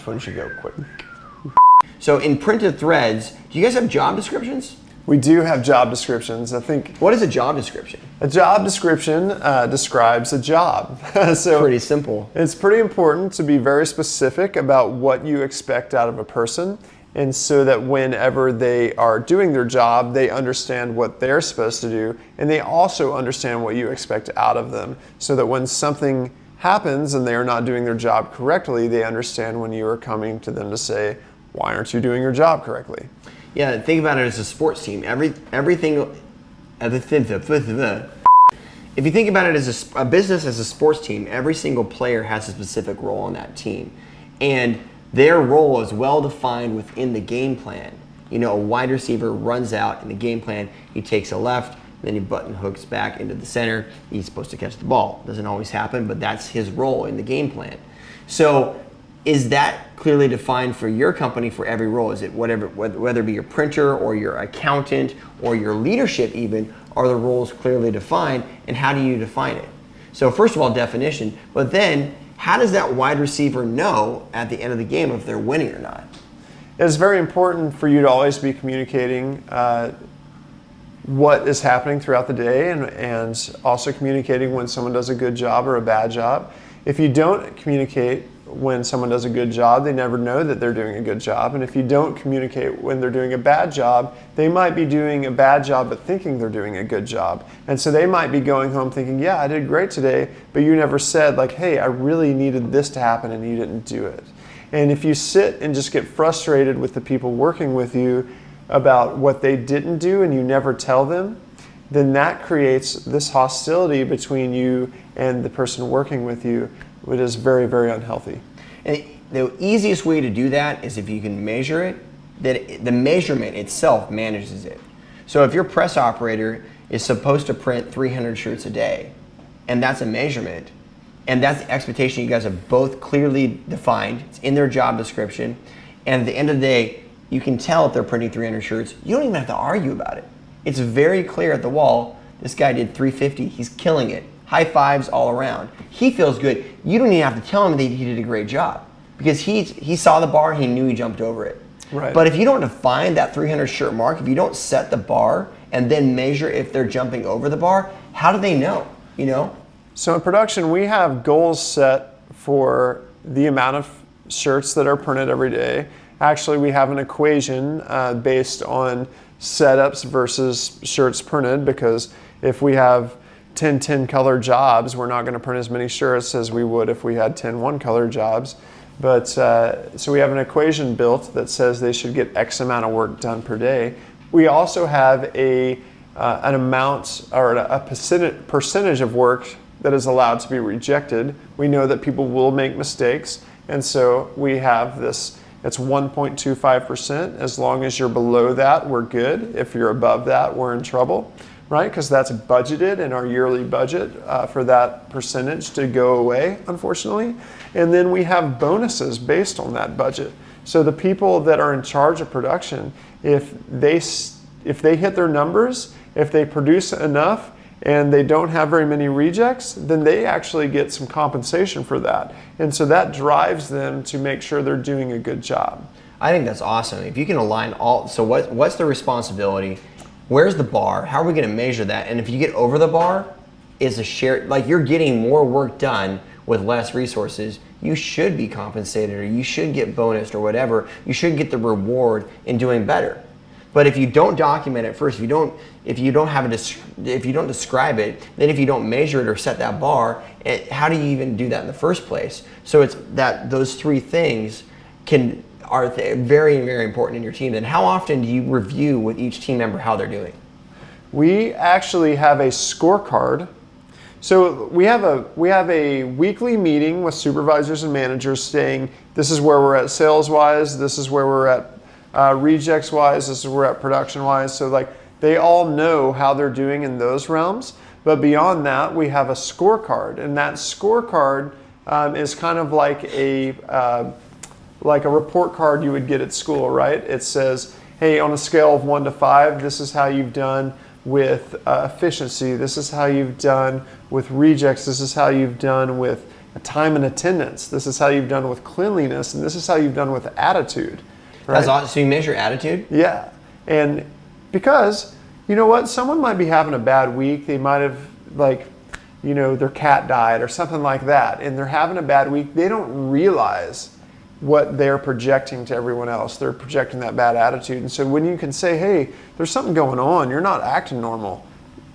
phone should go quick. So in printed threads, do you guys have job descriptions? We do have job descriptions. I think. What is a job description? A job description describes a job. So Pretty simple. It's pretty important to be very specific about what you expect out of a person, and so that whenever they are doing their job, they understand what they're supposed to do, and they also understand what you expect out of them, so that when something happens and they are not doing their job correctly, they understand when you are coming to them to say, why aren't you doing your job correctly? Yeah, think about it as a sports team. Everything. If you think about it as a business as a sports team, every single player has a specific role on that team, and their role is well defined within the game plan. You know, a wide receiver runs out in the game plan. He takes a left, then he button hooks back into the center. He's supposed to catch the ball. Doesn't always happen, but that's his role in the game plan. So, is that clearly defined for your company for every role? Is it whether it be your printer or your accountant or your leadership even, are the roles clearly defined, and how do you define it? So first of all, definition, but then how does that wide receiver know at the end of the game if they're winning or not? It's very important for you to always be communicating what is happening throughout the day, and also communicating when someone does a good job or a bad job. If you don't communicate when someone does a good job, they never know that they're doing a good job. And if you don't communicate when they're doing a bad job, they might be doing a bad job but thinking they're doing a good job. And so they might be going home thinking, yeah, I did great today, but you never said like, hey, I really needed this to happen and you didn't do it. And if you sit and just get frustrated with the people working with you about what they didn't do and you never tell them, then that creates this hostility between you and the person working with you, which is very, very unhealthy. And the easiest way to do that is if you can measure it, that the measurement itself manages it. So if your press operator is supposed to print 300 shirts a day, and that's a measurement, and that's the expectation you guys have both clearly defined, it's in their job description, and at the end of the day, you can tell if they're printing 300 shirts, you don't even have to argue about it. It's very clear at the wall, this guy did 350, he's killing it. High fives all around. He feels good. You don't even have to tell him that he did a great job because he saw the bar, he knew he jumped over it. Right. But if you don't define that 300 shirt mark, if you don't set the bar and then measure if they're jumping over the bar, how do they know? You know? So in production, we have goals set for the amount of shirts that are printed every day. Actually, we have an equation based on setups versus shirts printed, because if we have 10 color jobs, we're not going to print as many shirts as we would if we had 10 one color jobs. But so we have an equation built that says they should get X amount of work done per day. We also have an amount or a percentage of work that is allowed to be rejected. We know that people will make mistakes, and so we have this. It's 1.25%. As long as you're below that, we're good. If you're above that, we're in trouble. Right, because that's budgeted in our yearly budget for that percentage to go away, unfortunately. And then we have bonuses based on that budget. So the people that are in charge of production, if they hit their numbers, if they produce enough and they don't have very many rejects, then they actually get some compensation for that. And so that drives them to make sure they're doing a good job. I think that's awesome. If you can align all, so what's the responsibility? Where's the bar? How are we going to measure that? And if you get over the bar, is a share, like you're getting more work done with less resources, you should be compensated, or you should get bonused or whatever. You should get the reward in doing better. But if you don't document it first, if you don't describe it, then if you don't measure it or set that bar, how do you even do that in the first place? So it's that those three things are very, very important in your team. And how often do you review with each team member how they're doing? We actually have a scorecard. So we have a weekly meeting with supervisors and managers saying, this is where we're at sales-wise, this is where we're at rejects-wise, this is where we're at production-wise. So like they all know how they're doing in those realms. But beyond that, we have a scorecard. And that scorecard is kind of like a report card you would get at school, right? It says, hey, on a scale of 1 to 5, this is how you've done with efficiency. This is how you've done with rejects. This is how you've done with time and attendance. This is how you've done with cleanliness, and this is how you've done with attitude. Right? That's awesome. So you measure attitude? Yeah. And because, you know what, someone might be having a bad week. They might have, like, you know, their cat died or something like that, and they're having a bad week. They don't realize what they're projecting to everyone else. They're projecting that bad attitude. And so when you can say, hey, there's something going on, you're not acting normal,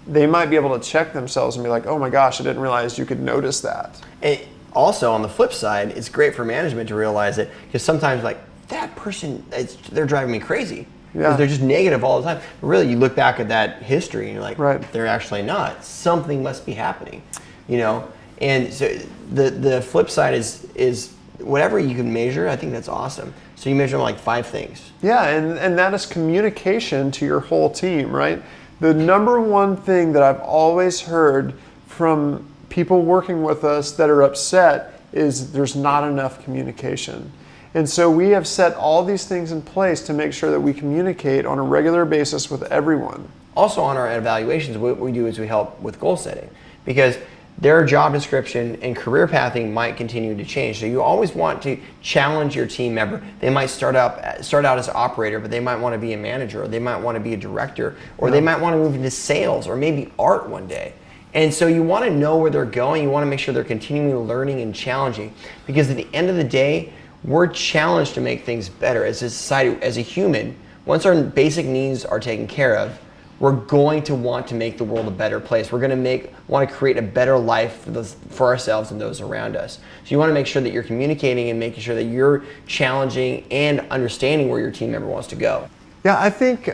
they might be able to check themselves and be like, oh my gosh, I didn't realize you could notice that. And also, on the flip side, it's great for management to realize it, because sometimes, like, that person, they're driving me crazy. Yeah. They're just negative all the time. But really, you look back at that history and you're like, right. They're actually not. Something must be happening, you know? And so the flip side is whatever you can measure, I think that's awesome. So you measure like 5 things. Yeah, and that is communication to your whole team, right? The number one thing that I've always heard from people working with us that are upset is there's not enough communication. And so we have set all these things in place to make sure that we communicate on a regular basis with everyone. Also on our evaluations, what we do is we help with goal setting, because their job description and career pathing might continue to change. So you always want to challenge your team member. They might start out as an operator, but they might want to be a manager, or they might want to be a director, or they might want to move into sales, or maybe art one day. And so you want to know where they're going. You want to make sure they're continually learning and challenging, because at the end of the day, we're challenged to make things better as a society, as a human. Once our basic needs are taken care of, we're going to want to make the world a better place. We're going to want to create a better life for ourselves and those around us. So you want to make sure that you're communicating and making sure that you're challenging and understanding where your team member wants to go. Yeah, I think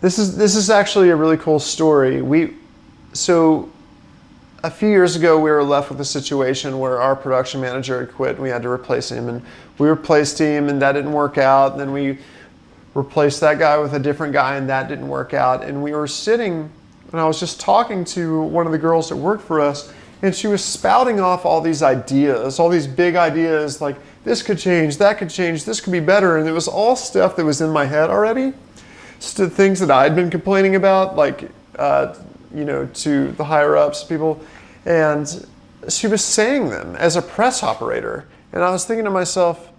this is actually a really cool story. So a few years ago, we were left with a situation where our production manager had quit and we had to replace him. And we replaced him and that didn't work out. And then we replaced that guy with a different guy and that didn't work out. And we were sitting and I was just talking to one of the girls that worked for us, and she was spouting off all these ideas, all these big ideas, like this could change, that could change, this could be better. And it was all stuff that was in my head already. Things that I'd been complaining about, like, to the higher ups, people. And she was saying them as a press operator. And I was thinking to myself,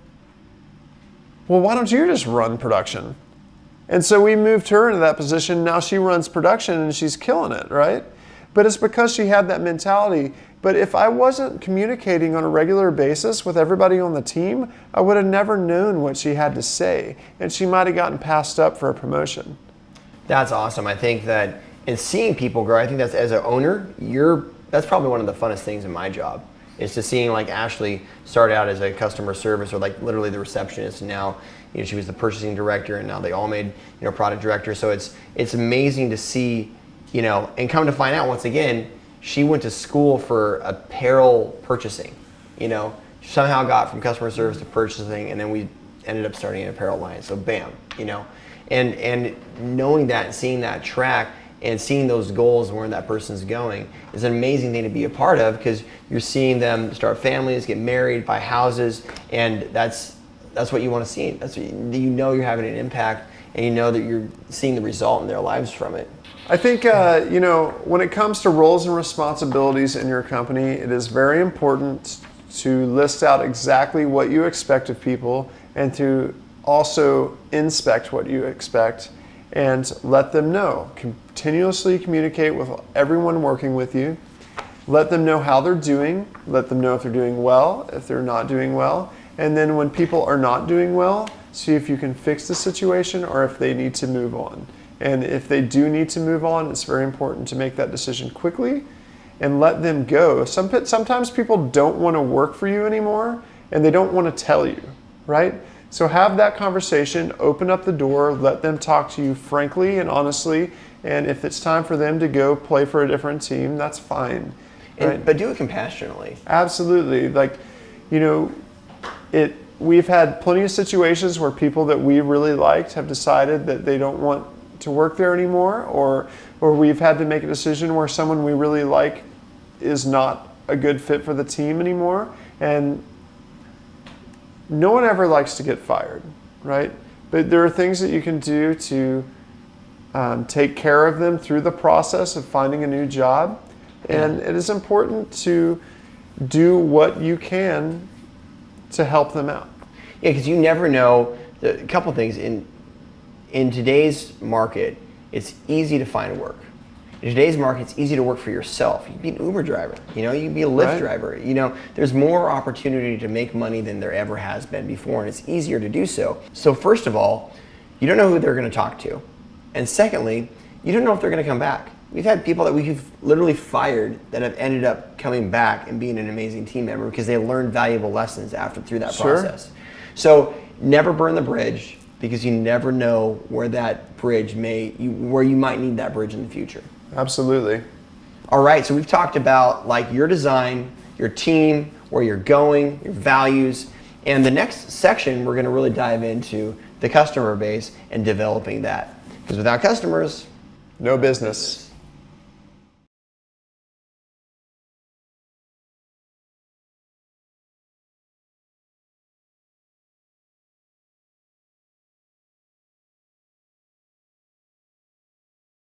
well, why don't you just run production? And so we moved her into that position. Now she runs production and she's killing it, right? But it's because she had that mentality. But if I wasn't communicating on a regular basis with everybody on the team, I would have never known what she had to say. And she might have gotten passed up for a promotion. That's awesome. I think that in seeing people grow, I think that's, as an owner, that's probably one of the funnest things in my job, is to seeing like Ashley start out as a customer service, or like literally the receptionist, and now she was the purchasing director, and now they all made product director. So it's amazing to see, and come to find out, once again, she went to school for apparel purchasing, somehow got from customer service to purchasing, and then we ended up starting an apparel line. So bam, and knowing that and seeing that track and seeing those goals and where that person's going is an amazing thing to be a part of, because you're seeing them start families, get married, buy houses, and that's what you want to see. That's what you're having an impact, and you know that you're seeing the result in their lives from it. I think, when it comes to roles and responsibilities in your company, it is very important to list out exactly what you expect of people, and to also inspect what you expect and let them know. Continuously communicate with everyone working with you. Let them know how they're doing. Let them know if they're doing well, if they're not doing well. And then when people are not doing well, see if you can fix the situation or if they need to move on. And if they do need to move on, it's very important to make that decision quickly and let them go. Sometimes people don't want to work for you anymore, and they don't want to tell you, right? So have that conversation, open up the door, let them talk to you frankly and honestly, and if it's time for them to go play for a different team, that's fine. Right? But do it compassionately. Absolutely. We've had plenty of situations where people that we really liked have decided that they don't want to work there anymore, or we've had to make a decision where someone we really like is not a good fit for the team anymore. And no one ever likes to get fired, right? But there are things that you can do to take care of them through the process of finding a new job. And it is important to do what you can to help them out. Yeah, because you never know. A couple things in today's market, it's easy to find work. In today's market, it's easy to work for yourself. You can be an Uber driver, you can be a Lyft Right. driver. There's more opportunity to make money than there ever has been before, and it's easier to do so. So first of all, you don't know who they're going to talk to. And secondly, you don't know if they're going to come back. We've had people that we've literally fired that have ended up coming back and being an amazing team member because they learned valuable lessons through that Sure. process. So never burn the bridge, because you never know where that bridge where you might need that bridge in the future. Absolutely. All right, so we've talked about like your design, your team, where you're going, your values, and the next section we're going to really dive into the customer base and developing that. Because without customers, No business.